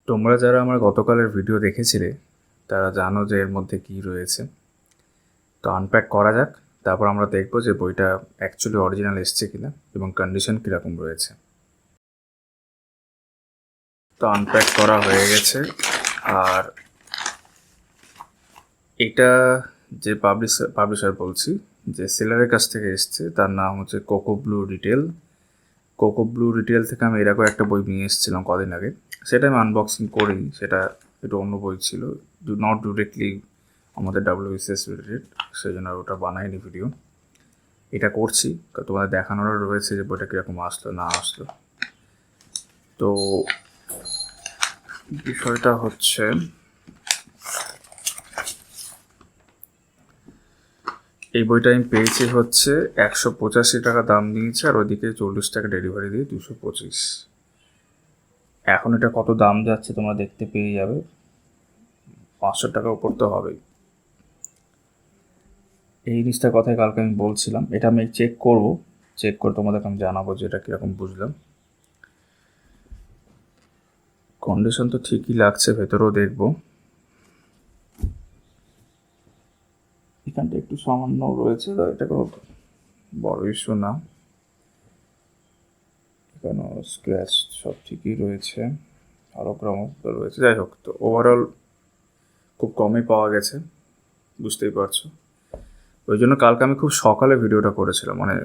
তোমরা যারা আমার গতকালের ভিডিও দেখেছিলে তারা জানো যে এর মধ্যে কী রয়েছে। তো আনপ্যাক করা যাক, তারপর আমরা দেখবো যে বইটা অ্যাকচুয়ালি অরিজিনাল এসছে কিনা এবং কন্ডিশন কীরকম রয়েছে। তো আনপ্যাক করা হয়ে গেছে। আর এটা যে পাবলিশার বলছি, যে সেলারের কাছ থেকে এসছে, তার নাম হচ্ছে cocoa blue retail. Cocoa blue retail থেকে আমি এরকম একটা বই নিয়ে এসেছিলাম কদিন আগে। সেটা আমি আনবক্সিং করিনি, সেটা একটু অন্য বই ছিল, নট ডিরেক্টলি আমাদের WBCS রিলেটেড, সেই জন্য ওটা বানাইনি ভিডিও। এটা করছি তোমাদের দেখানোরও রয়েছে যে বইটা কীরকম আসলো না আসলো। তো বিষয়টা হচ্ছে, এই বইটা আমি পেয়েছি হচ্ছে 185 টাকা দাম নিয়েছে, আর ওইদিকে 40 টাকা ডেলিভারি দিয়ে 225। এখন এটা কত দাম যাচ্ছে তোমরা দেখতে পেয়ে যাবে, 500 টাকা উপর তো হবেই। এই জিনিসটার কথাই কালকে আমি বলছিলাম, এটা আমি চেক করে তোমাদেরকে আমি জানাবো যে এটা কীরকম বুঝলাম। কন্ডিশন তো ঠিকই লাগছে, ভেতরেও দেখবো। এখানটা একটু সামান্য রয়েছে, এটা কোনো বড় ইস্যু না। এখানে স্ক্র্যাচ সব ঠিকই রয়েছে, হলোগ্রামও রয়েছে। যাই হোক, তো ওভারঅল খুব কমই পাওয়া গেছে, বুঝতেই পারছো। ওই জন্য কালকে আমি খুব সকালে ভিডিওটা করেছিলাম, মানে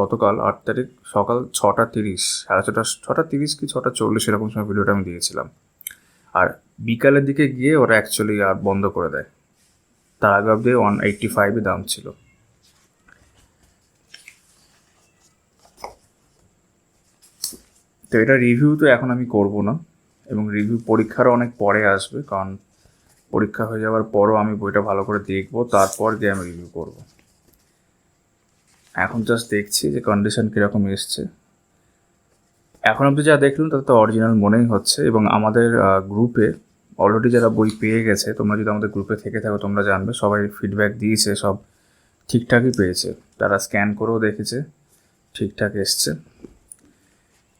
গতকাল 8 তারিখ সকাল 6:30, 6:30 কি 6:40 এরকম সময় ভিডিওটা আমি দিয়েছিলাম। আর বিকালের দিকে গিয়ে ওরা অ্যাকচুয়ালি আর বন্ধ করে দেয়। তার আগে অব্দি 185 দাম ছিল। তো এটা রিভিউ তো এখন আমি করব না, এবং রিভিউ পরীক্ষারও অনেক পরে আসবে, কারণ পরীক্ষা হয়ে যাওয়ার পরও আমি বইটা ভালো করে দেখবো, তারপর দিয়ে আমি রিভিউ করব। এখন জাস্ট দেখছি যে কন্ডিশন কীরকম এসছে। এখন অবধি যা দেখলাম তাতে তো অরিজিনাল মনেই হচ্ছে। এবং আমাদের গ্রুপে অলরেডি যারা বই পেয়ে গেছে, তোমরা যদি আমাদের গ্রুপে থেকে থাকো তোমরা জানবে, সবাই ফিডব্যাক দিয়েছে, সব ঠিকঠাকই পেয়েছে। তারা স্ক্যান করেও দেখেছে, ঠিকঠাক এসছে।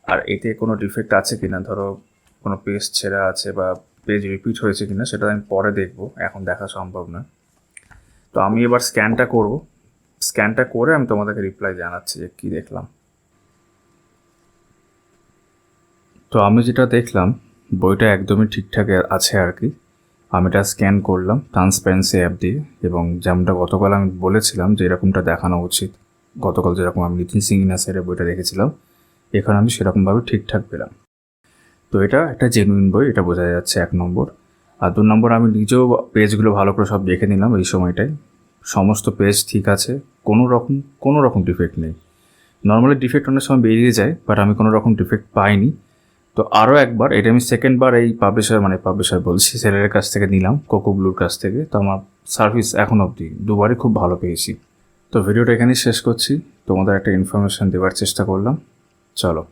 আর এতে কোনো ডিফেক্ট আছে কি না, ধরো কোনো পেজ ছেঁড়া আছে বা পেজ রিপিট হয়েছে কি না, সেটা আমি পরে দেখবো, এখন দেখা সম্ভব না। তো আমি এবার স্ক্যানটা করে আমি তোমাদেরকে রিপ্লাই জানাচ্ছি যে কী দেখলাম। তো আমি যেটা দেখলাম, বইটা একদমই ঠিকঠাক আছে আর কি। আমি এটা স্ক্যান করলাম ট্রান্সপারেন্সি অ্যাপ দিয়ে, এবং যেমনটা গতকাল আমি বলেছিলাম যে এরকমটা দেখানো উচিত, গতকাল যেরকম আমি নিতিন সিং নাসেরের বইটা দেখেছিলাম, এখানে আমি সেরকমভাবে ঠিকঠাক পেলাম। তো এটা একটা জেনুইন বই, এটা বোঝা যাচ্ছে 1 নম্বর। আর 2 নম্বর, আমি নিজেও পেজগুলো ভালো করে সব দেখে নিলাম এই সময়টায়, সমস্ত পেজ ঠিক আছে, কোনো রকম ডিফেক্ট নেই। নর্মালি ডিফেক্ট অনেক সময় বেরিয়ে যায়, বাট আমি কোনো রকম ডিফেক্ট পাইনি। তো আরও একবার, এটা আমি সেকেন্ডবার এই পাবলিশার বলছি, সেলারের কাছ থেকে নিলাম, কোকো ব্লুর কাছ থেকে। তো আমার সার্ভিস এখন অবধি দুবারই খুব ভালো পেয়েছি। তো ভিডিওটা এখানেই শেষ করছি, তোমাদের একটা ইনফরমেশান দেওয়ার চেষ্টা করলাম। চলো।